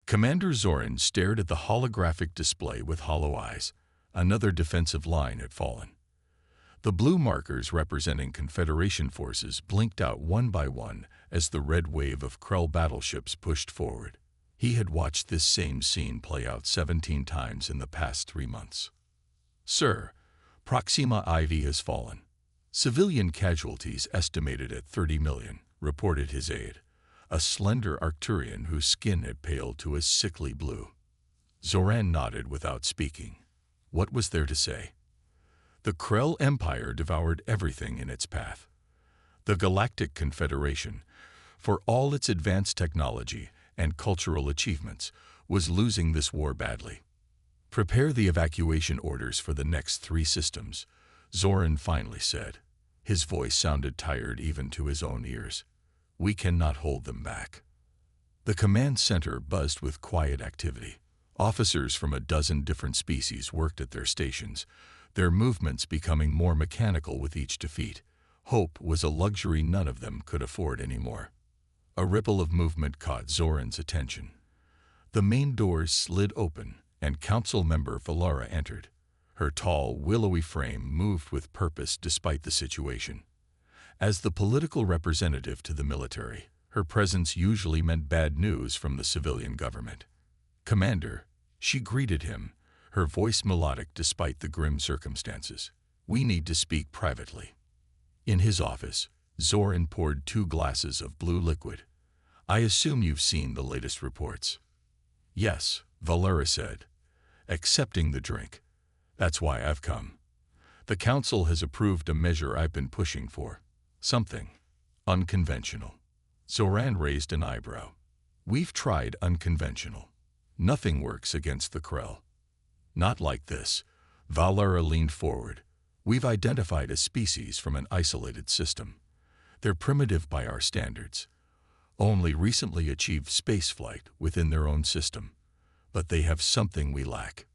Commander Zoran stared at the holographic display with hollow eyes. Another defensive line had fallen. The blue markers representing Confederation forces blinked out one by one as the red wave of Krell battleships pushed forward. He had watched this same scene play out 17 times in the past 3 months. "Sir, Proxima IV has fallen. Civilian casualties estimated at 30 million, reported his aide, a slender Arcturian whose skin had paled to a sickly blue. Zoran nodded without speaking. What was there to say? The Krell Empire devoured everything in its path. The Galactic Confederation, for all its advanced technology and cultural achievements, was losing this war badly. Prepare the evacuation orders for the next 3 systems, Zoran finally said. His voice sounded tired even to his own ears. We cannot hold them back. The command center buzzed with quiet activity. Officers from a dozen different species worked at their stations, their movements becoming more mechanical with each defeat. Hope was a luxury none of them could afford anymore. A ripple of movement caught Zoran's attention. The main doors slid open, and Council Member Valara entered. Her tall, willowy frame moved with purpose despite the situation. As the political representative to the military, her presence usually meant bad news from the civilian government. Commander, she greeted him, her voice melodic despite the grim circumstances. We need to speak privately. In his office, Zoran poured 2 glasses of blue liquid. I assume you've seen the latest reports. Yes, Valara said, accepting the drink. That's why I've come. The council has approved a measure I've been pushing for. Something unconventional. Zoran raised an eyebrow. We've tried unconventional. Nothing works against the Krell. Not like this. Valara leaned forward. We've identified a species from an isolated system. They're primitive by our standards. Only recently achieved spaceflight within their own system. But they have something we lack.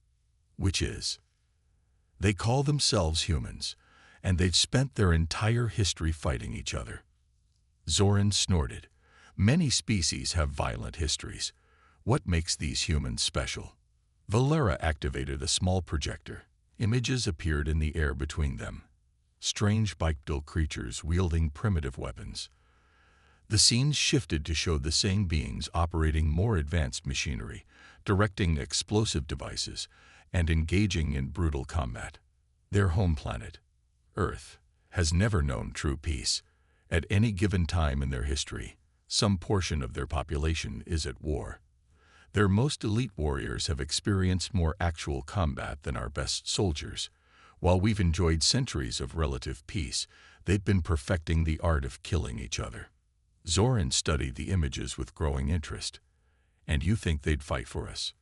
Which is? They call themselves humans, and they've spent their entire history fighting each other. Zoran snorted. Many species have violent histories. What makes these humans special? Valara activated a small projector. Images appeared in the air between them. Strange bipedal creatures wielding primitive weapons. The scenes shifted to show the same beings operating more advanced machinery, directing explosive devices, and engaging in brutal combat. Their home planet, Earth, has never known true peace. At any given time in their history, some portion of their population is at war. Their most elite warriors have experienced more actual combat than our best soldiers. While we've enjoyed centuries of relative peace, they've been perfecting the art of killing each other. Zoran studied the images with growing interest. And you think they'd fight for us?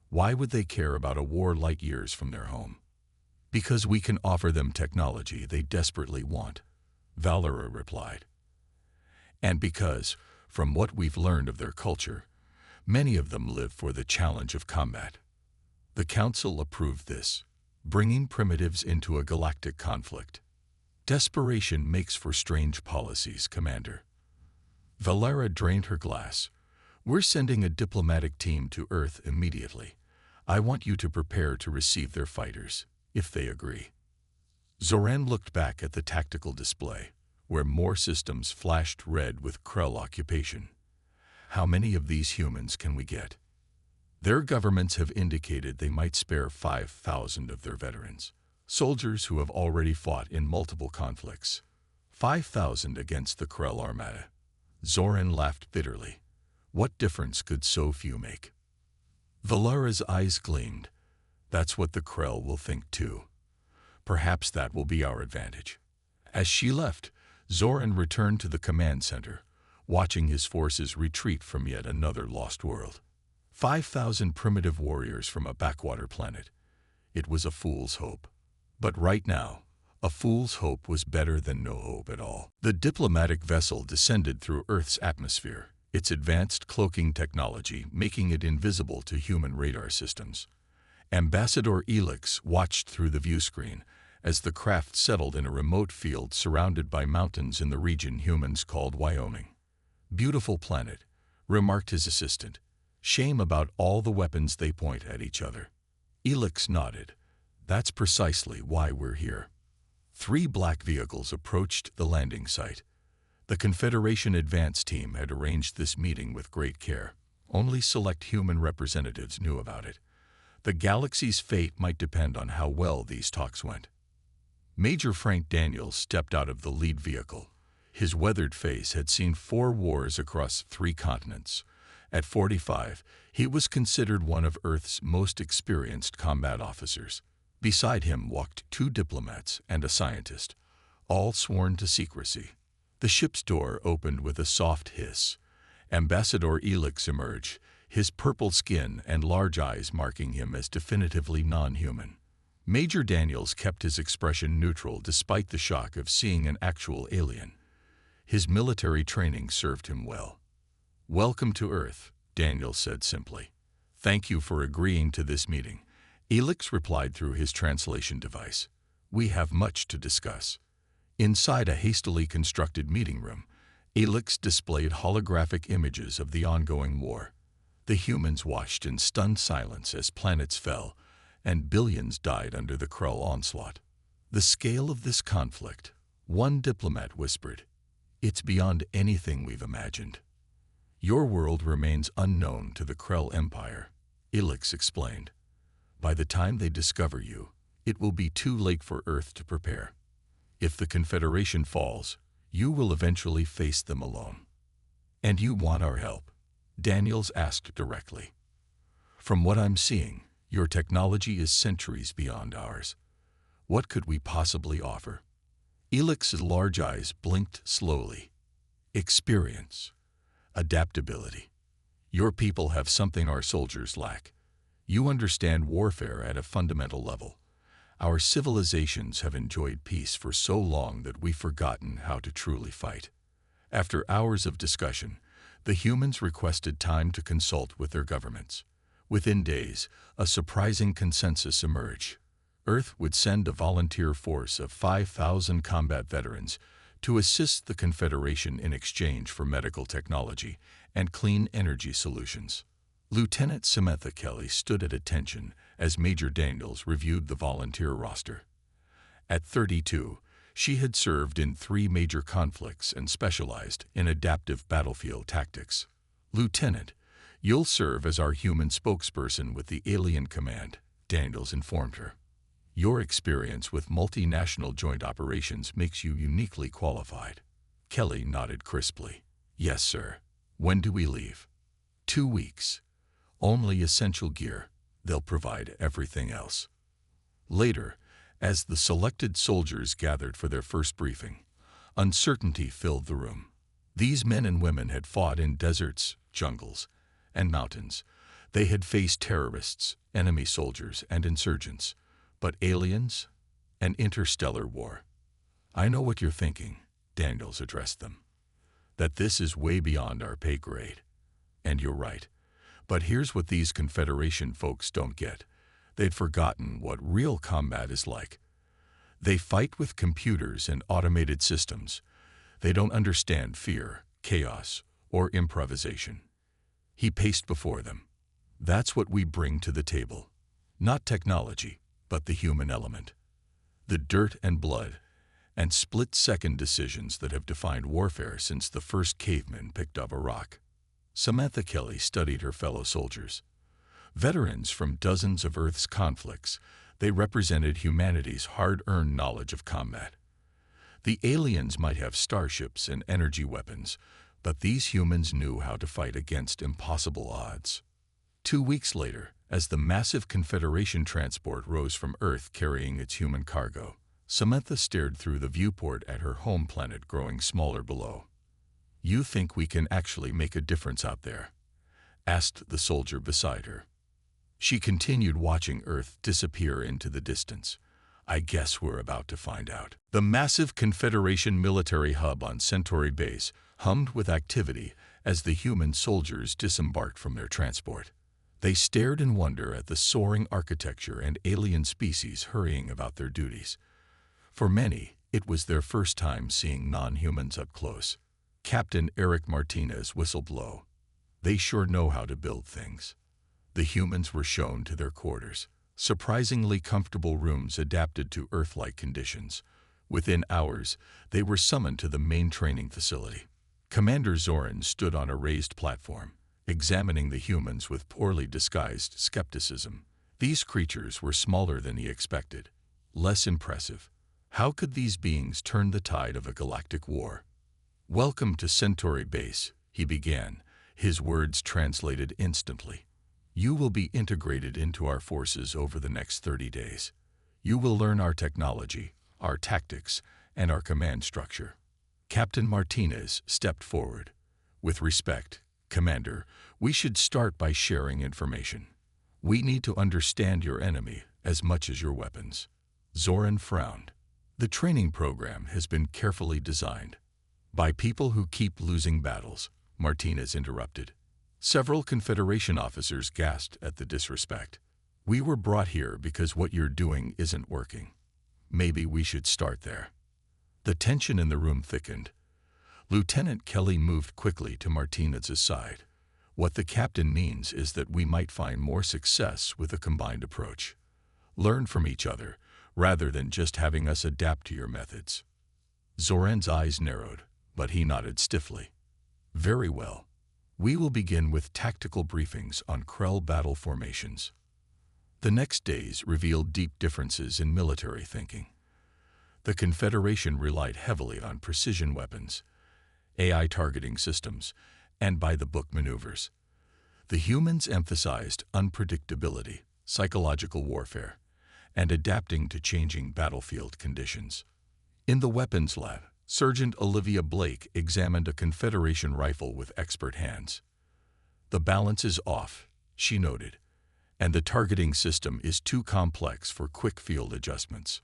Why would they care about a war light years from their home? Because we can offer them technology they desperately want, Valara replied. And because, from what we've learned of their culture, many of them live for the challenge of combat. The Council approved this, bringing primitives into a galactic conflict. Desperation makes for strange policies, Commander. Valara drained her glass. We're sending a diplomatic team to Earth immediately. I want you to prepare to receive their fighters, if they agree. Zoran looked back at the tactical display, where more systems flashed red with Krell occupation. How many of these humans can we get? Their governments have indicated they might spare 5,000 of their veterans, soldiers who have already fought in multiple conflicts. 5,000 against the Krell Armada. Zoran laughed bitterly. What difference could so few make? Valara's eyes gleamed. That's what the Krell will think too. Perhaps that will be our advantage. As she left, Zoran returned to the command center, watching his forces retreat from yet another lost world. 5,000 primitive warriors from a backwater planet. It was a fool's hope. But right now, a fool's hope was better than no hope at all. The diplomatic vessel descended through Earth's atmosphere, its advanced cloaking technology making it invisible to human radar systems. Ambassador Elix watched through the viewscreen as the craft settled in a remote field surrounded by mountains in the region humans called Wyoming. Beautiful planet, remarked his assistant. Shame about all the weapons they point at each other. Elix nodded. That's precisely why we're here. 3 black vehicles approached the landing site. The Confederation advance team had arranged this meeting with great care. Only select human representatives knew about it. The galaxy's fate might depend on how well these talks went. Major Frank Daniels stepped out of the lead vehicle. His weathered face had seen 4 wars across 3 continents. At 45, he was considered one of Earth's most experienced combat officers. Beside him walked 2 diplomats and a scientist, all sworn to secrecy. The ship's door opened with a soft hiss. Ambassador Elix emerged, his purple skin and large eyes marking him as definitively non-human. Major Daniels kept his expression neutral despite the shock of seeing an actual alien. His military training served him well. "Welcome to Earth," Daniels said simply. "Thank you for agreeing to this meeting," Elix replied through his translation device. "We have much to discuss." Inside a hastily constructed meeting room, Elix displayed holographic images of the ongoing war. The humans watched in stunned silence as planets fell, and billions died under the Krell onslaught. "The scale of this conflict," one diplomat whispered, "it's beyond anything we've imagined." "Your world remains unknown to the Krell Empire," Elix explained. "By the time they discover you, it will be too late for Earth to prepare. If the Confederation falls, you will eventually face them alone." "And you want our help?" Daniels asked directly. "From what I'm seeing, your technology is centuries beyond ours. What could we possibly offer?" Elix's large eyes blinked slowly. "Experience. Adaptability. Your people have something our soldiers lack. You understand warfare at a fundamental level. Our civilizations have enjoyed peace for so long that we've forgotten how to truly fight." After hours of discussion, the humans requested time to consult with their governments. Within days, a surprising consensus emerged. Earth would send a volunteer force of 5,000 combat veterans to assist the Confederation in exchange for medical technology and clean energy solutions. Lieutenant Samantha Kelly stood at attention as Major Daniels reviewed the volunteer roster. At 32, she had served in 3 major conflicts and specialized in adaptive battlefield tactics. "Lieutenant, you'll serve as our human spokesperson with the Alien Command," Daniels informed her. "Your experience with multinational joint operations makes you uniquely qualified." Kelly nodded crisply. "Yes, sir. When do we leave?" 2 weeks. Only essential gear. They'll provide everything else." Later, as the selected soldiers gathered for their first briefing, uncertainty filled the room. These men and women had fought in deserts, jungles, and mountains. They had faced terrorists, enemy soldiers, and insurgents. But aliens? An interstellar war. "I know what you're thinking," Daniels addressed them. "That this is way beyond our pay grade. And you're right. But here's what these Confederation folks don't get. They'd forgotten what real combat is like. They fight with computers and automated systems. They don't understand fear, chaos, or improvisation." He paced before them. "That's what we bring to the table. Not technology, but the human element. The dirt and blood, and split-second decisions that have defined warfare since the first caveman picked up a rock." Samantha Kelly studied her fellow soldiers. Veterans from dozens of Earth's conflicts, they represented humanity's hard-earned knowledge of combat. The aliens might have starships and energy weapons, but these humans knew how to fight against impossible odds. 2 weeks later, as the massive Confederation transport rose from Earth carrying its human cargo, Samantha stared through the viewport at her home planet growing smaller below. "You think we can actually make a difference out there?" asked the soldier beside her. She continued watching Earth disappear into the distance. "I guess we're about to find out." The massive Confederation military hub on Centauri Base hummed with activity as the human soldiers disembarked from their transport. They stared in wonder at the soaring architecture and alien species hurrying about their duties. For many, it was their first time seeing non-humans up close. Captain Eric Martinez whistled low. They sure know how to build things. The humans were shown to their quarters, surprisingly comfortable rooms adapted to Earth-like conditions. Within hours, they were summoned to the main training facility. Commander Zoran stood on a raised platform, examining the humans with poorly disguised skepticism. These creatures were smaller than he expected, less impressive. How could these beings turn the tide of a galactic war? "Welcome to Centauri Base," he began, his words translated instantly. "You will be integrated into our forces over the next 30 days. You will learn our technology, our tactics, and our command structure." Captain Martinez stepped forward. "With respect, Commander, we should start by sharing information. We need to understand your enemy as much as your weapons." Zoran frowned. "The training program has been carefully designed by people who keep losing battles," Martinez interrupted. Several Confederation officers gasped at the disrespect. "We were brought here because what you're doing isn't working. Maybe we should start there." The tension in the room thickened. Lieutenant Kelly moved quickly to Martinez's side. "What the captain means is that we might find more success with a combined approach. Learn from each other, rather than just having us adapt to your methods." Zoran's eyes narrowed, but he nodded stiffly. "Very well. We will begin with tactical briefings on Krell battle formations." The next days revealed deep differences in military thinking. The Confederation relied heavily on precision weapons, AI targeting systems, and by-the-book maneuvers. The humans emphasized unpredictability, psychological warfare, and adapting to changing battlefield conditions. In the weapons lab, Sergeant Olivia Blake examined a Confederation rifle with expert hands. "The balance is off," she noted, "and the targeting system is too complex for quick field adjustments."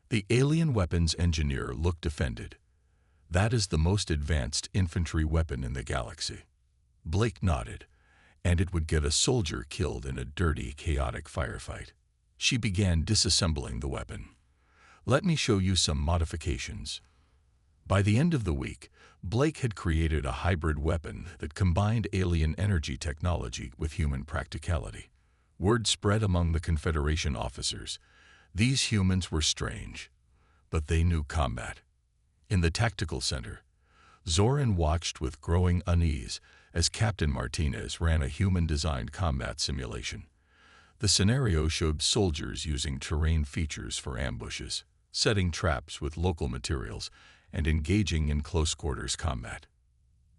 The alien weapons engineer looked offended. "That is the most advanced infantry weapon in the galaxy." Blake nodded, "and it would get a soldier killed in a dirty, chaotic firefight." She began disassembling the weapon. "Let me show you some modifications." By the end of the week, Blake had created a hybrid weapon that combined alien energy technology with human practicality. Word spread among the Confederation officers. These humans were strange, but they knew combat. In the tactical center, Zoran watched with growing unease as Captain Martinez ran a human-designed combat simulation. The scenario showed soldiers using terrain features for ambushes, setting traps with local materials, and engaging in close-quarters combat.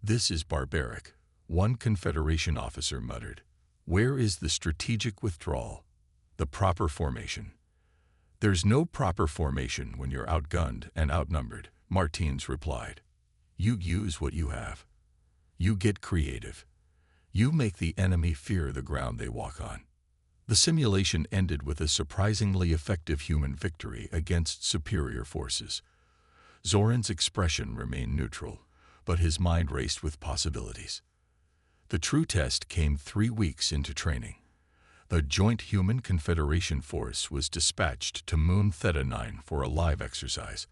"This is barbaric," one Confederation officer muttered. "Where is the strategic withdrawal? The proper formation?" "There's no proper formation when you're outgunned and outnumbered," Martins replied. "You use what you have. You get creative. You make the enemy fear the ground they walk on." The simulation ended with a surprisingly effective human victory against superior forces. Zoran's expression remained neutral, but his mind raced with possibilities. The true test came 3 weeks into training. The Joint Human Confederation Force was dispatched to Moon Theta 9 for a live exercise.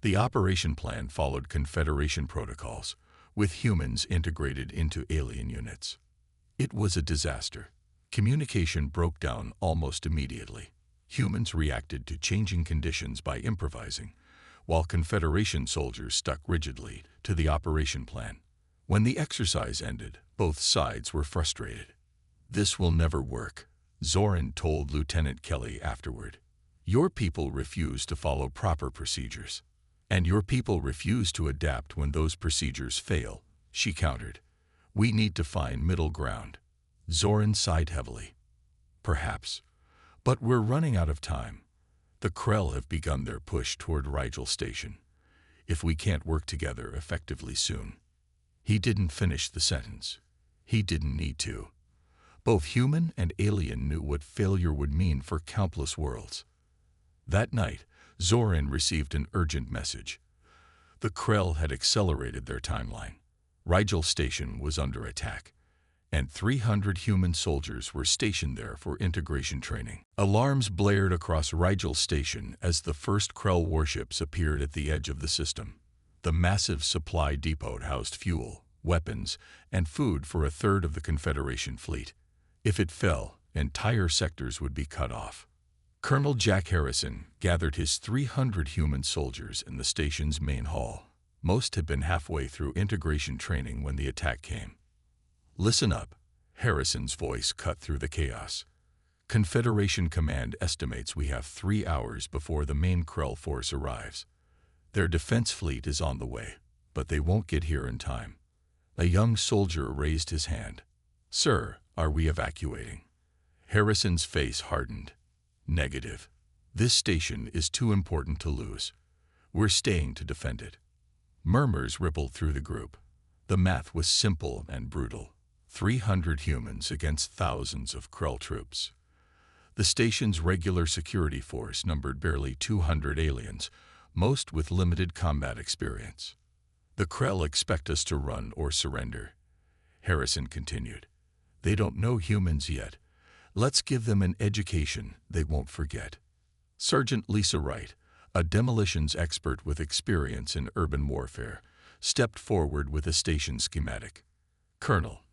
The operation plan followed Confederation protocols, with humans integrated into alien units. It was a disaster. Communication broke down almost immediately. Humans reacted to changing conditions by improvising, while Confederation soldiers stuck rigidly to the operation plan. When the exercise ended, both sides were frustrated. "This will never work," Zoran told Lieutenant Kelly afterward. "Your people refuse to follow proper procedures. And your people refuse to adapt when those procedures fail," she countered. "We need to find middle ground." Zoran sighed heavily. "Perhaps. But we're running out of time. The Krell have begun their push toward Rigel Station. If we can't work together effectively soon." He didn't finish the sentence. He didn't need to. Both human and alien knew what failure would mean for countless worlds. That night, Zoran received an urgent message. The Krell had accelerated their timeline. Rigel Station was under attack, and 300 human soldiers were stationed there for integration training. Alarms blared across Rigel Station as the first Krell warships appeared at the edge of the system. The massive supply depot housed fuel, weapons, and food for a third of the Confederation fleet. If it fell, entire sectors would be cut off. Colonel Jack Harrison gathered his 300 human soldiers in the station's main hall. Most had been halfway through integration training when the attack came. "Listen up," Harrison's voice cut through the chaos. "Confederation Command estimates we have 3 hours before the main Krell force arrives. Their defense fleet is on the way, but they won't get here in time." A young soldier raised his hand. "Sir, are we evacuating?" Harrison's face hardened. "Negative. This station is too important to lose. We're staying to defend it." Murmurs rippled through the group. The math was simple and brutal. 300 humans against thousands of Krell troops. The station's regular security force numbered barely 200 aliens, most with limited combat experience. "The Krell expect us to run or surrender," Harrison continued. "They don't know humans yet. Let's give them an education they won't forget." Sergeant Lisa Wright, a demolitions expert with experience in urban warfare, stepped forward with a station schematic. "Colonel,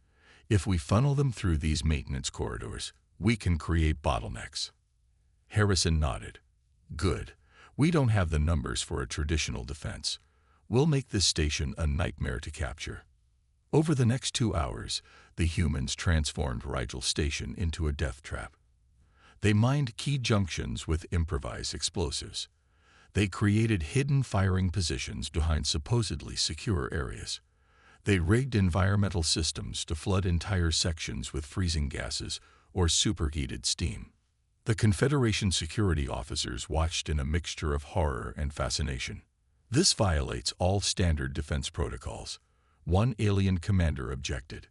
if we funnel them through these maintenance corridors, we can create bottlenecks." Harrison nodded. "Good. We don't have the numbers for a traditional defense. We'll make this station a nightmare to capture." Over the next 2 hours, the humans transformed Rigel Station into a death trap. They mined key junctions with improvised explosives. They created hidden firing positions behind supposedly secure areas. They rigged environmental systems to flood entire sections with freezing gases or superheated steam. The Confederation security officers watched in a mixture of horror and fascination. "This violates all standard defense protocols," one alien commander objected.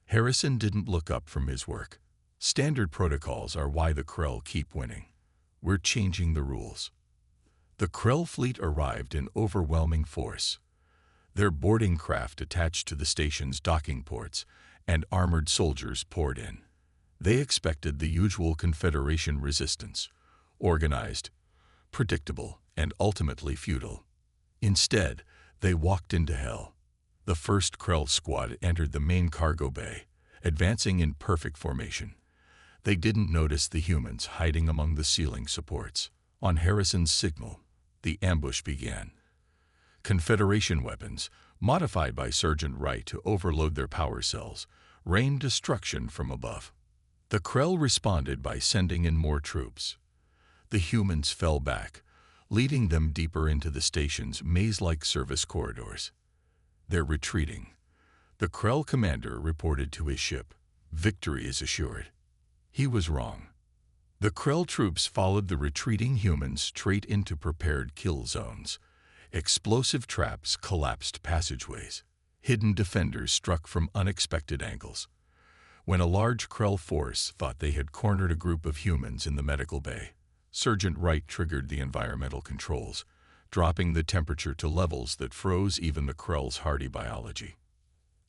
Harrison didn't look up from his work. "Standard protocols are why the Krell keep winning. We're changing the rules." The Krell fleet arrived in overwhelming force. Their boarding craft attached to the station's docking ports, and armored soldiers poured in. They expected the usual Confederation resistance, organized, predictable, and ultimately futile. Instead, they walked into hell. The first Krell squad entered the main cargo bay, advancing in perfect formation. They didn't notice the humans hiding among the ceiling supports. On Harrison's signal, the ambush began. Confederation weapons, modified by Sergeant Wright to overload their power cells, rained destruction from above. The Krell responded by sending in more troops. The humans fell back, leading them deeper into the station's maze-like service corridors. "They're retreating," the Krell commander reported to his ship. "Victory is assured." He was wrong. The Krell troops followed the retreating humans straight into prepared kill zones. Explosive traps collapsed passageways. Hidden defenders struck from unexpected angles. When a large Krell force thought they had cornered a group of humans in the medical bay, Sergeant Wright triggered the environmental controls, dropping the temperature to levels that froze even the Krell's hardy biology.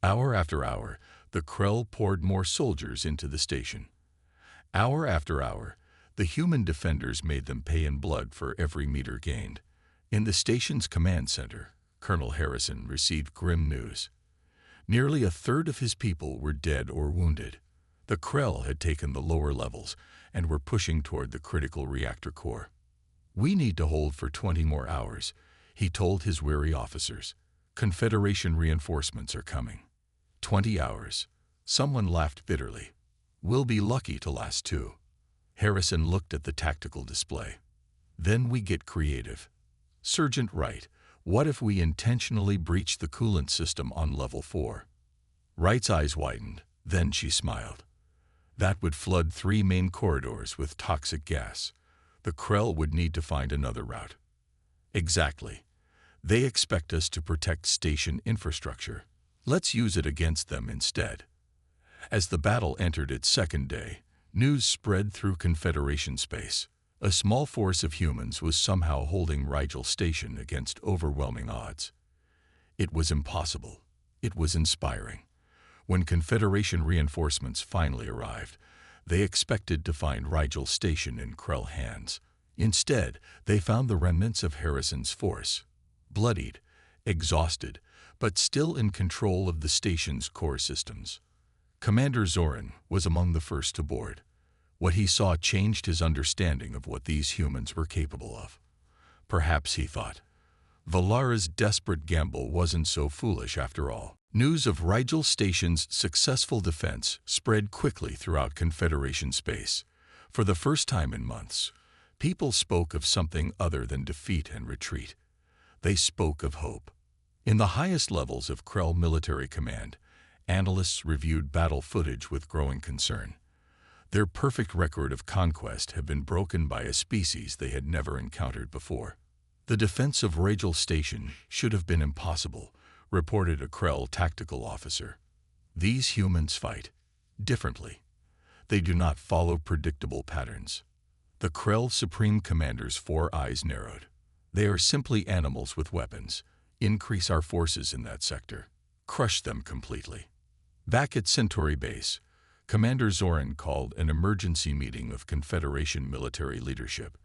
Hour after hour, the Krell poured more soldiers into the station. Hour after hour, the human defenders made them pay in blood for every meter gained. In the station's command center, Colonel Harrison received grim news. Nearly a third of his people were dead or wounded. The Krell had taken the lower levels and were pushing toward the critical reactor core. "We need to hold for 20 more hours," he told his weary officers. "Confederation reinforcements are coming." 20 hours. Someone laughed bitterly. "We'll be lucky to last 2. Harrison looked at the tactical display. "Then we get creative. Sergeant Wright, what if we intentionally breach the coolant system on level 4? Wright's eyes widened. Then she smiled. "That would flood 3 main corridors with toxic gas. The Krell would need to find another route." "Exactly. They expect us to protect station infrastructure. Let's use it against them instead." As the battle entered its second day, news spread through Confederation space. A small force of humans was somehow holding Rigel Station against overwhelming odds. It was impossible. It was inspiring. When Confederation reinforcements finally arrived, they expected to find Rigel Station in Krell hands. Instead, they found the remnants of Harrison's force, bloodied, exhausted, but still in control of the station's core systems. Commander Zoran was among the first to board. What he saw changed his understanding of what these humans were capable of. Perhaps, he thought, Valara's desperate gamble wasn't so foolish after all. News of Rigel Station's successful defense spread quickly throughout Confederation space. For the first time in months, people spoke of something other than defeat and retreat. They spoke of hope. In the highest levels of Krell military command, analysts reviewed battle footage with growing concern. Their perfect record of conquest had been broken by a species they had never encountered before. The defense of Rigel Station should have been impossible, reported a Krell tactical officer. These humans fight differently. They do not follow predictable patterns. The Krell Supreme Commander's four eyes narrowed. They are simply animals with weapons. Increase our forces in that sector. Crush them completely. Back at Centauri Base, Commander Zoran called an emergency meeting of Confederation military leadership.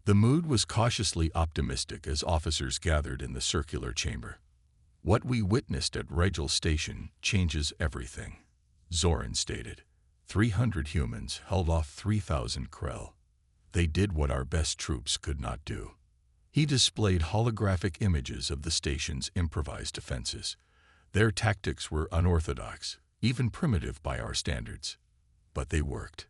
The mood was cautiously optimistic as officers gathered in the circular chamber. What we witnessed at Rigel Station changes everything, Zoran stated. 300 humans held off 3,000 Krell. They did what our best troops could not do. He displayed holographic images of the station's improvised defenses. Their tactics were unorthodox, even primitive by our standards. But they worked.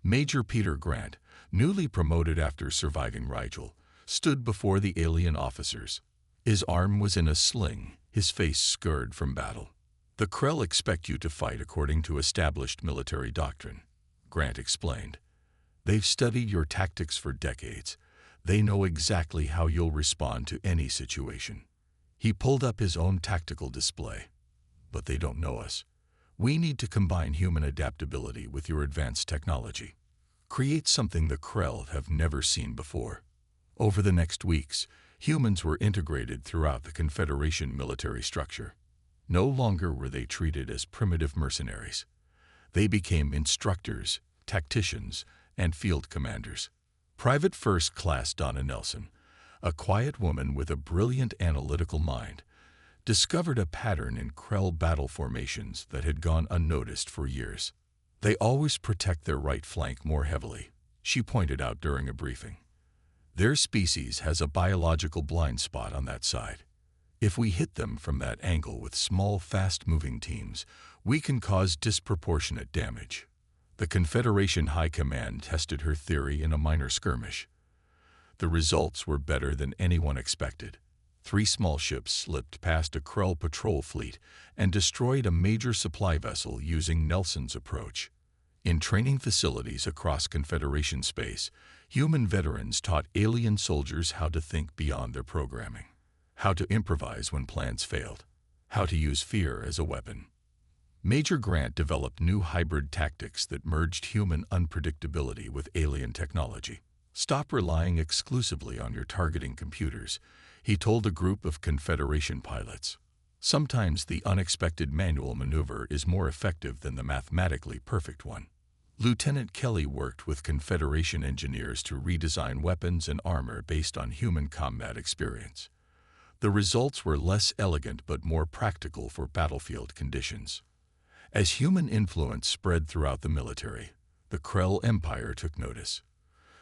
Major Peter Grant, newly promoted after surviving Rigel, stood before the alien officers. His arm was in a sling, his face scarred from battle. The Krell expect you to fight according to established military doctrine, Grant explained. They've studied your tactics for decades. They know exactly how you'll respond to any situation. He pulled up his own tactical display. But they don't know us. We need to combine human adaptability with your advanced technology. Create something the Krell have never seen before. Over the next weeks, humans were integrated throughout the Confederation military structure. No longer were they treated as primitive mercenaries. They became instructors, tacticians, and field commanders. Private First Class Donna Nelson, a quiet woman with a brilliant analytical mind, discovered a pattern in Krell battle formations that had gone unnoticed for years. They always protect their right flank more heavily, she pointed out during a briefing. Their species has a biological blind spot on that side. If we hit them from that angle with small, fast-moving teams, we can cause disproportionate damage. The Confederation High Command tested her theory in a minor skirmish. The results were better than anyone expected. 3 small ships slipped past a Krell patrol fleet and destroyed a major supply vessel using Nelson's approach. In training facilities across Confederation space, human veterans taught alien soldiers how to think beyond their programming, how to improvise when plans failed, how to use fear as a weapon. Major Grant developed new hybrid tactics that merged human unpredictability with alien technology. Stop relying exclusively on your targeting computers, he told a group of Confederation pilots. Sometimes the unexpected manual maneuver is more effective than the mathematically perfect one. Lieutenant Kelly worked with Confederation engineers to redesign weapons and armor based on human combat experience. The results were less elegant but more practical for battlefield conditions. As human influence spread throughout the military, the Krell Empire took notice.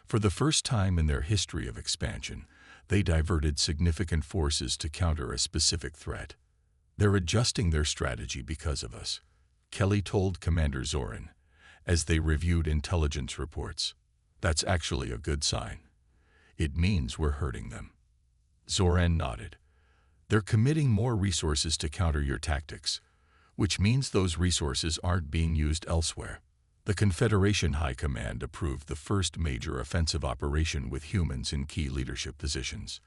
For the first time in their history of expansion, they diverted significant forces to counter a specific threat. They're adjusting their strategy because of us, Kelly told Commander Zoran, as they reviewed intelligence reports. That's actually a good sign. It means we're hurting them. Zoran nodded. They're committing more resources to counter your tactics, which means those resources aren't being used elsewhere. The Confederation High Command approved the first major offensive operation with humans in key leadership positions.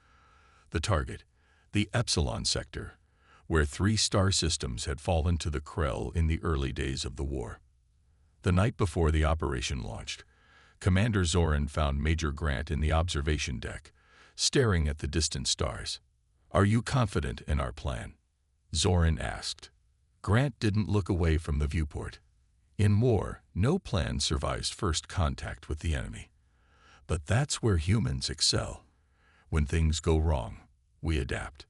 The target, the Epsilon sector, where 3 star systems had fallen to the Krell in the early days of the war. The night before the operation launched, Commander Zoran found Major Grant in the observation deck, staring at the distant stars. "Are you confident in our plan?" Zoran asked. Grant didn't look away from the viewport. In war, no plan survives first contact with the enemy. But that's where humans excel. When things go wrong, we adapt.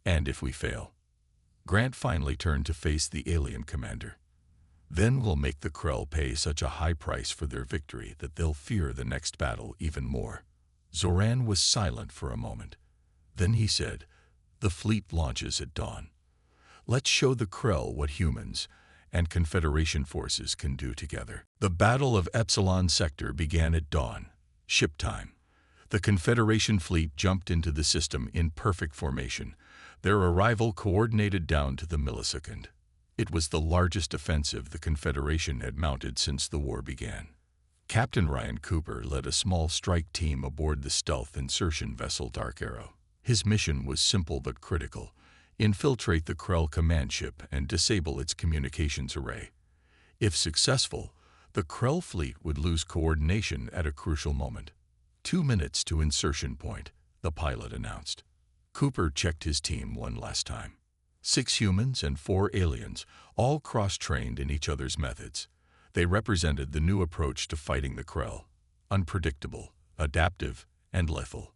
And if we fail, Grant finally turned to face the alien commander. Then we'll make the Krell pay such a high price for their victory that they'll fear the next battle even more. Zoran was silent for a moment. Then he said, "The fleet launches at dawn. Let's show the Krell what humans and Confederation forces can do together." The Battle of Epsilon Sector began at dawn, ship time. The Confederation fleet jumped into the system in perfect formation, their arrival coordinated down to the millisecond. It was the largest offensive the Confederation had mounted since the war began. Captain Ryan Cooper led a small strike team aboard the stealth insertion vessel Dark Arrow. His mission was simple but critical: infiltrate the Krell command ship and disable its communications array. If successful, the Krell fleet would lose coordination at a crucial moment. 2 minutes to insertion point, the pilot announced. Cooper checked his team one last time. 6 humans and 4 aliens, all cross-trained in each other's methods. They represented the new approach to fighting the Krell: unpredictable, adaptive, and lethal.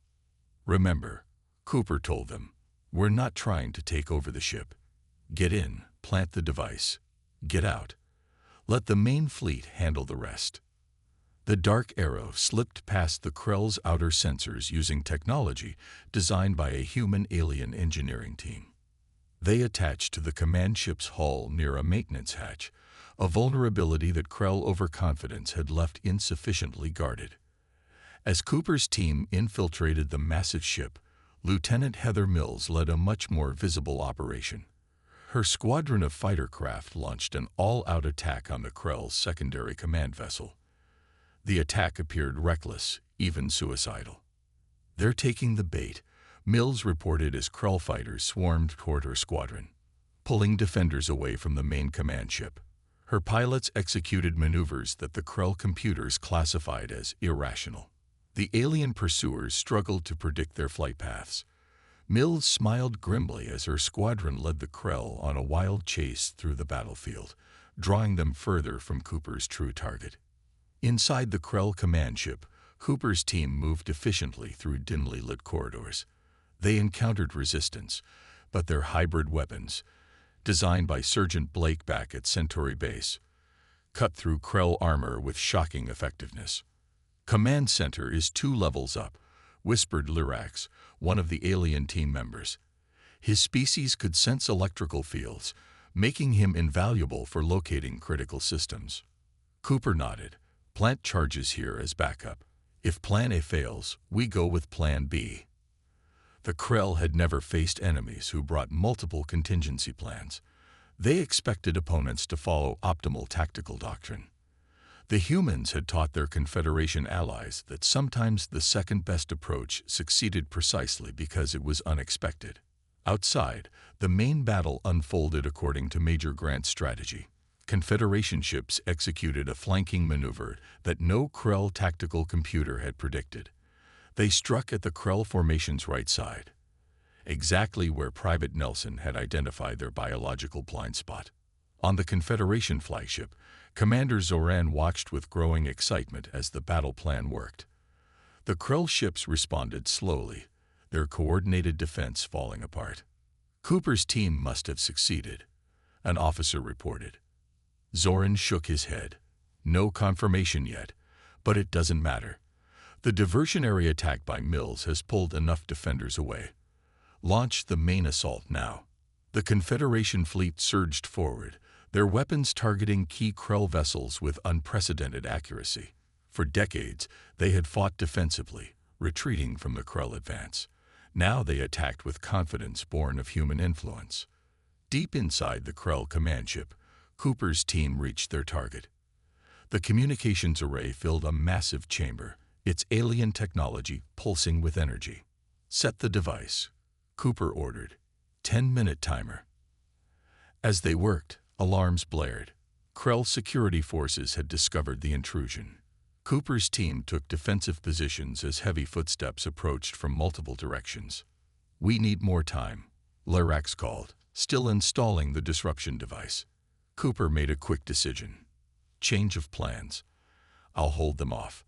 "Remember," Cooper told them, "we're not trying to take over the ship. Get in, plant the device. Get out. Let the main fleet handle the rest." The Dark Arrow slipped past the Krell's outer sensors using technology designed by a human-alien engineering team. They attached to the command ship's hull near a maintenance hatch, a vulnerability that Krell overconfidence had left insufficiently guarded. As Cooper's team infiltrated the massive ship, Lieutenant Heather Mills led a much more visible operation. Her squadron of fighter craft launched an all-out attack on the Krell's secondary command vessel. The attack appeared reckless, even suicidal. "They're taking the bait," Mills reported as Krell fighters swarmed toward her squadron, pulling defenders away from the main command ship. Her pilots executed maneuvers that the Krell computers classified as irrational. The alien pursuers struggled to predict their flight paths. Mills smiled grimly as her squadron led the Krell on a wild chase through the battlefield, drawing them further from Cooper's true target. Inside the Krell command ship, Cooper's team moved efficiently through dimly lit corridors. They encountered resistance, but their hybrid weapons, designed by Sergeant Blake back at Centauri Base, cut through Krell armor with shocking effectiveness. "Command center is 2 levels up," whispered Lyrax, one of the alien team members. His species could sense electrical fields, making him invaluable for locating critical systems. Cooper nodded. "Plant charges here as backup. If Plan A fails, we go with Plan B." The Krell had never faced enemies who brought multiple contingency plans. They expected opponents to follow optimal tactical doctrine. The humans had taught their Confederation allies that sometimes the second-best approach succeeded precisely because it was unexpected. Outside, the main battle unfolded according to Major Grant's strategy. Confederation ships executed a flanking maneuver that no Krell tactical computer had predicted. They struck at the Krell formation's right side, exactly where Private Nelson had identified their biological blind spot. On the Confederation flagship, Commander Zoran watched with growing excitement as the battle plan worked. The Krell ships responded slowly, their coordinated defense falling apart. "Cooper's team must have succeeded," an officer reported. Zoran shook his head. "No confirmation yet, but it doesn't matter. The diversionary attack by Mills has pulled enough defenders away. Launch the main assault now." The Confederation fleet surged forward, their weapons targeting key Krell vessels with unprecedented accuracy. For decades, they had fought defensively, retreating from the Krell advance. Now they attacked with confidence born of human influence. Deep inside the Krell command ship, Cooper's team reached their target. The communications array filled a massive chamber, its alien technology pulsing with energy. "Set the device," Cooper ordered. 10-minute timer. As they worked, alarms blared. Krell security forces had discovered the intrusion. Cooper's team took defensive positions as heavy footsteps approached from multiple directions. "We need more time," Lyrax called, still installing the disruption device. Cooper made a quick decision. "Change of plans. I'll hold them off.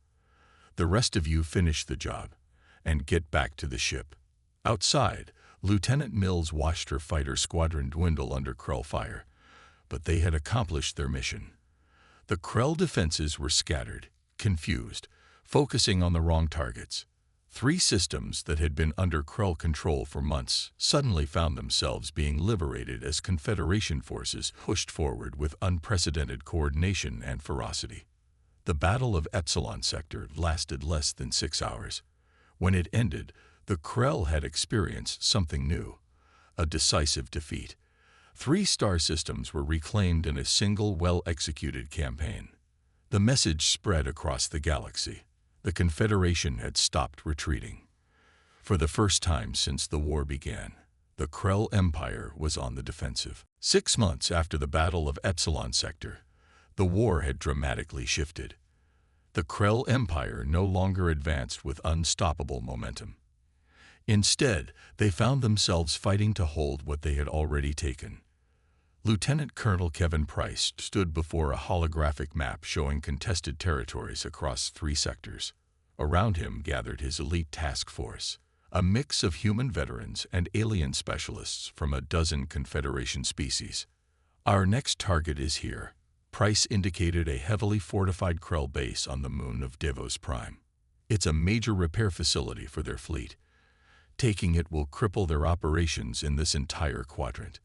The rest of you finish the job and get back to the ship." Outside, Lieutenant Mills watched her fighter squadron dwindle under Krell fire, but they had accomplished their mission. The Krell defenses were scattered, confused, focusing on the wrong targets. 3 systems that had been under Krell control for months suddenly found themselves being liberated as Confederation forces pushed forward with unprecedented coordination and ferocity. The Battle of Epsilon Sector lasted less than 6 hours. When it ended, the Krell had experienced something new, a decisive defeat. 3 star systems were reclaimed in a single well-executed campaign. The message spread across the galaxy. The Confederation had stopped retreating. For the first time since the war began, the Krell Empire was on the defensive. 6 months after the Battle of Epsilon Sector, the war had dramatically shifted. The Krell Empire no longer advanced with unstoppable momentum. Instead, they found themselves fighting to hold what they had already taken. Lieutenant Colonel Kevin Price stood before a holographic map showing contested territories across 3 sectors. Around him gathered his elite task force, a mix of human veterans and alien specialists from a dozen Confederation species. "Our next target is here," Price indicated a heavily fortified Krell base on the moon of Devos Prime. "It's a major repair facility for their fleet. Taking it will cripple their operations in this entire quadrant."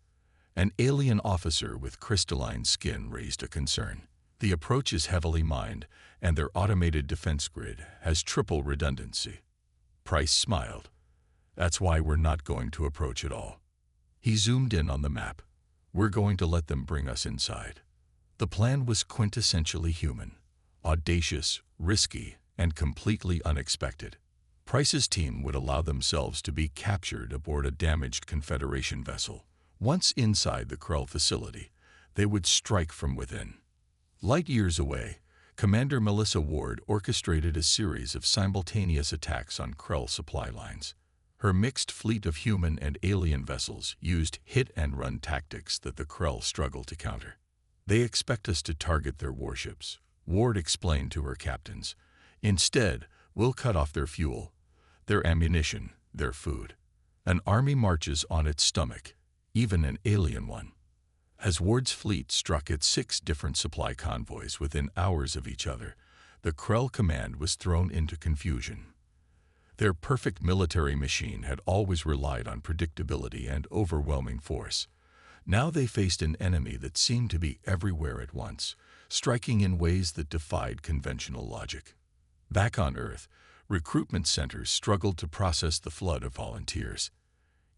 An alien officer with crystalline skin raised a concern. "The approach is heavily mined, and their automated defense grid has triple redundancy." Price smiled. "That's why we're not going to approach at all." He zoomed in on the map. "We're going to let them bring us inside." The plan was quintessentially human, audacious, risky, and completely unexpected. Price's team would allow themselves to be captured aboard a damaged Confederation vessel. Once inside the Krell facility, they would strike from within. Light years away, Commander Melissa Ward orchestrated a series of simultaneous attacks on Krell supply lines. Her mixed fleet of human and alien vessels used hit-and-run tactics that the Krell struggled to counter. "They expect us to target their warships," Ward explained to her captains. "Instead, we'll cut off their fuel, their ammunition, their food. An army marches on its stomach, even an alien one." As Ward's fleet struck at 6 different supply convoys within hours of each other, the Krell command was thrown into confusion. Their perfect military machine had always relied on predictability and overwhelming force. Now they faced an enemy that seemed to be everywhere at once, striking in ways that defied conventional logic. Back on Earth, recruitment centers struggled to process the flood of volunteers.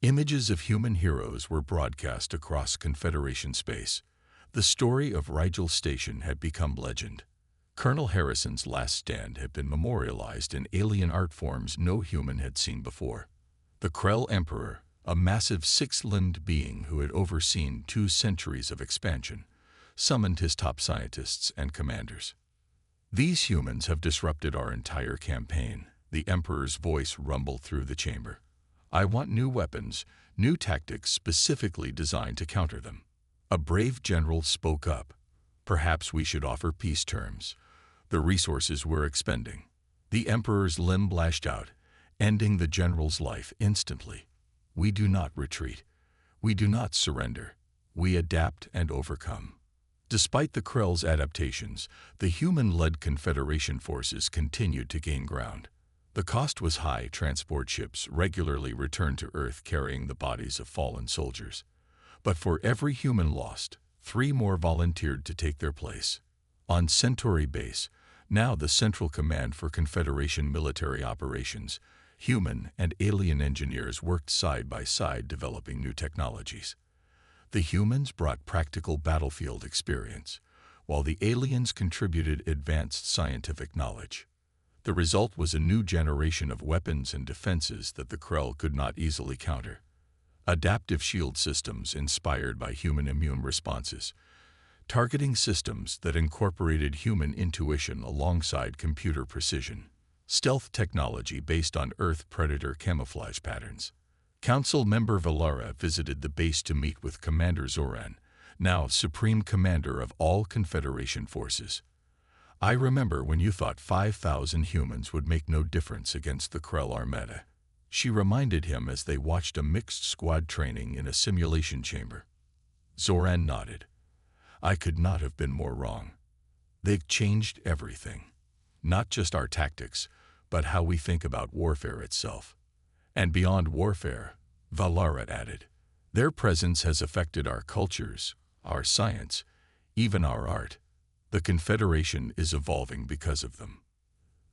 Images of human heroes were broadcast across Confederation space. The story of Rigel Station had become legend. Colonel Harrison's last stand had been memorialized in alien art forms no human had seen before. The Krell Emperor, a massive 6-limbed being who had overseen 2 centuries of expansion, summoned his top scientists and commanders. "These humans have disrupted our entire campaign," the Emperor's voice rumbled through the chamber. "I want new weapons, new tactics specifically designed to counter them." A brave general spoke up. "Perhaps we should offer peace terms. The resources we're expending." The Emperor's limb lashed out, ending the general's life instantly. "We do not retreat. We do not surrender. We adapt and overcome." Despite the Krell's adaptations, the human-led Confederation forces continued to gain ground. The cost was high. Transport ships regularly returned to Earth carrying the bodies of fallen soldiers. But for every human lost, 3 more volunteered to take their place. On Centauri Base, now the central command for Confederation military operations, human and alien engineers worked side by side developing new technologies. The humans brought practical battlefield experience, while the aliens contributed advanced scientific knowledge. The result was a new generation of weapons and defenses that the Krell could not easily counter. Adaptive shield systems inspired by human immune responses, targeting systems that incorporated human intuition alongside computer precision, stealth technology based on Earth predator camouflage patterns. Council member Valara visited the base to meet with Commander Zoran, now Supreme Commander of all Confederation forces. "I remember when you thought 5,000 humans would make no difference against the Krell Armada," she reminded him as they watched a mixed squad training in a simulation chamber. Zoran nodded. I could not have been more wrong. They've changed everything. Not just our tactics, but how we think about warfare itself. And beyond warfare, Valarat added, their presence has affected our cultures, our science, even our art. The Confederation is evolving because of them.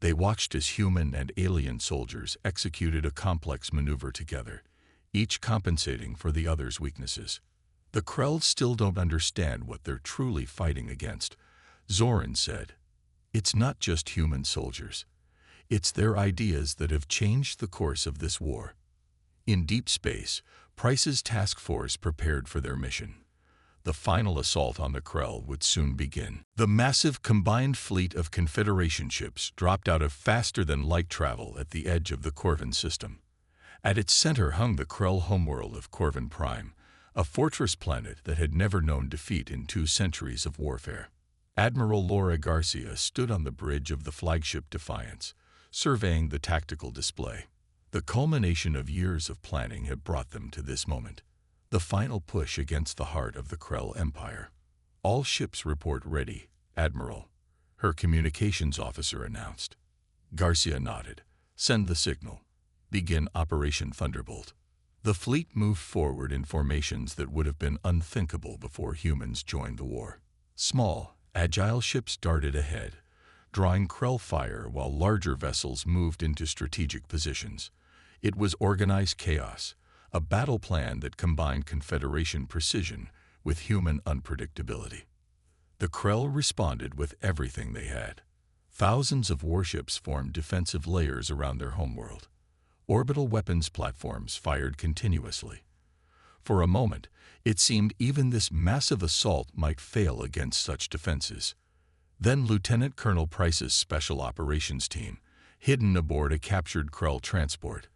They watched as human and alien soldiers executed a complex maneuver together, each compensating for the other's weaknesses. The Krell still don't understand what they're truly fighting against, Zoran said. It's not just human soldiers. It's their ideas that have changed the course of this war. In deep space, Price's task force prepared for their mission. The final assault on the Krell would soon begin. The massive combined fleet of Confederation ships dropped out of faster-than-light travel at the edge of the Corvin system. At its center hung the Krell homeworld of Corvin Prime, a fortress planet that had never known defeat in 2 centuries of warfare. Admiral Laura Garcia stood on the bridge of the flagship Defiance, surveying the tactical display. The culmination of years of planning had brought them to this moment, the final push against the heart of the Krell Empire. All ships report ready, Admiral, her communications officer announced. Garcia nodded. Send the signal. Begin Operation Thunderbolt. The fleet moved forward in formations that would have been unthinkable before humans joined the war. Small, agile ships darted ahead, drawing Krell fire while larger vessels moved into strategic positions. It was organized chaos, a battle plan that combined Confederation precision with human unpredictability. The Krell responded with everything they had. Thousands of warships formed defensive layers around their homeworld. Orbital weapons platforms fired continuously. For a moment, it seemed even this massive assault might fail against such defenses. Then Lieutenant Colonel Price's Special Operations Team, hidden aboard a captured Krell transport,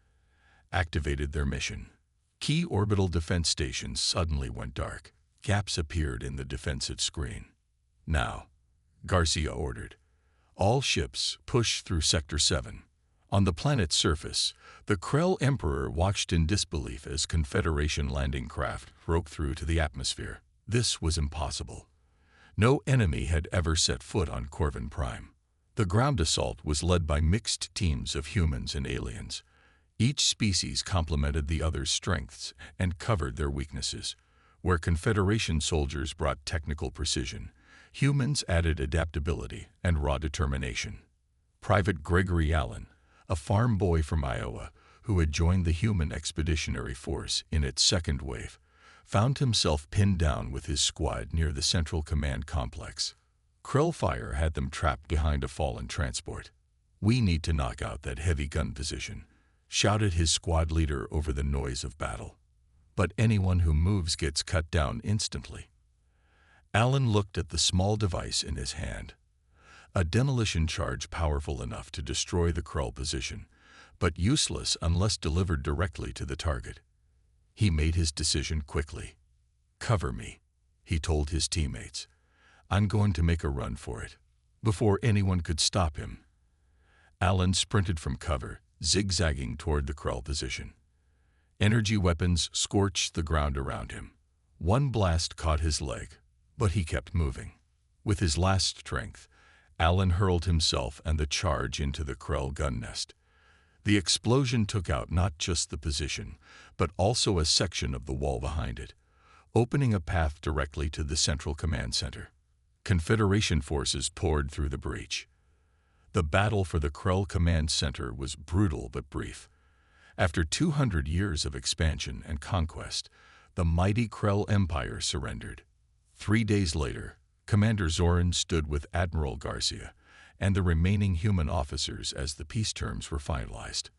activated their mission. Key orbital defense stations suddenly went dark. Gaps appeared in the defensive screen. Now, Garcia ordered, all ships push through Sector 7. On the planet's surface, the Krell Emperor watched in disbelief as Confederation landing craft broke through to the atmosphere. This was impossible. No enemy had ever set foot on Corvin Prime. The ground assault was led by mixed teams of humans and aliens. Each species complemented the other's strengths and covered their weaknesses. Where Confederation soldiers brought technical precision, humans added adaptability and raw determination. Private Gregory Allen, a farm boy from Iowa who had joined the human expeditionary force in its second wave, found himself pinned down with his squad near the Central Command Complex. Krell fire had them trapped behind a fallen transport. We need to knock out that heavy gun position, shouted his squad leader over the noise of battle. But anyone who moves gets cut down instantly. Allen looked at the small device in his hand. A demolition charge powerful enough to destroy the Krell position, but useless unless delivered directly to the target. He made his decision quickly. Cover me, he told his teammates. I'm going to make a run for it. Before anyone could stop him, Allen sprinted from cover, zigzagging toward the Krell position. Energy weapons scorched the ground around him. One blast caught his leg, but he kept moving. With his last strength, Allen hurled himself and the charge into the Krell gun nest. The explosion took out not just the position, but also a section of the wall behind it, opening a path directly to the Central Command Center. Confederation forces poured through the breach. The battle for the Krell Command Center was brutal but brief. After 200 years of expansion and conquest, the mighty Krell Empire surrendered. 3 days later, Commander Zoran stood with Admiral Garcia and the remaining human officers as the peace terms were finalized.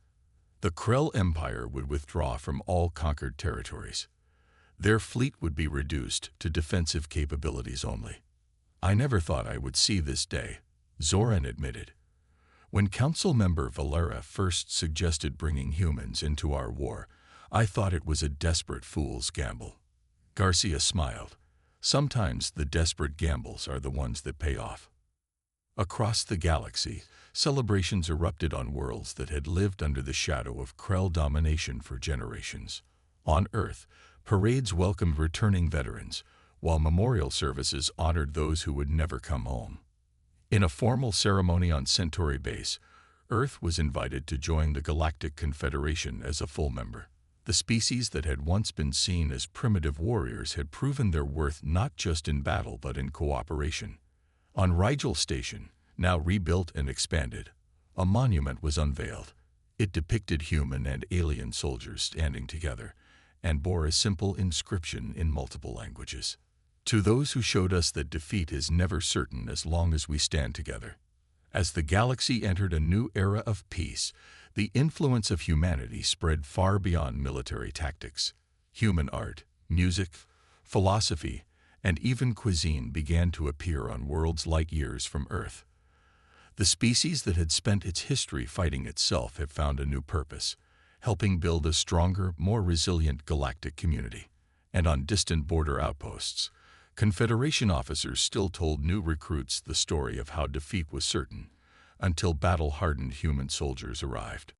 The Krell Empire would withdraw from all conquered territories. Their fleet would be reduced to defensive capabilities only. I never thought I would see this day, Zoran admitted. When Council Member Valera first suggested bringing humans into our war, I thought it was a desperate fool's gamble. Garcia smiled. Sometimes the desperate gambles are the ones that pay off. Across the galaxy, celebrations erupted on worlds that had lived under the shadow of Krell domination for generations. On Earth, parades welcomed returning veterans, while memorial services honored those who would never come home. In a formal ceremony on Centauri Base, Earth was invited to join the Galactic Confederation as a full member. The species that had once been seen as primitive warriors had proven their worth not just in battle but in cooperation. On Rigel Station, now rebuilt and expanded, a monument was unveiled. It depicted human and alien soldiers standing together and bore a simple inscription in multiple languages. To those who showed us that defeat is never certain as long as we stand together. As the galaxy entered a new era of peace, the influence of humanity spread far beyond military tactics. Human art, music, philosophy, and even cuisine began to appear on worlds light years from Earth. The species that had spent its history fighting itself had found a new purpose, helping build a stronger, more resilient galactic community. And on distant border outposts, Confederation officers still told new recruits the story of how defeat was certain, until battle-hardened human soldiers arrived.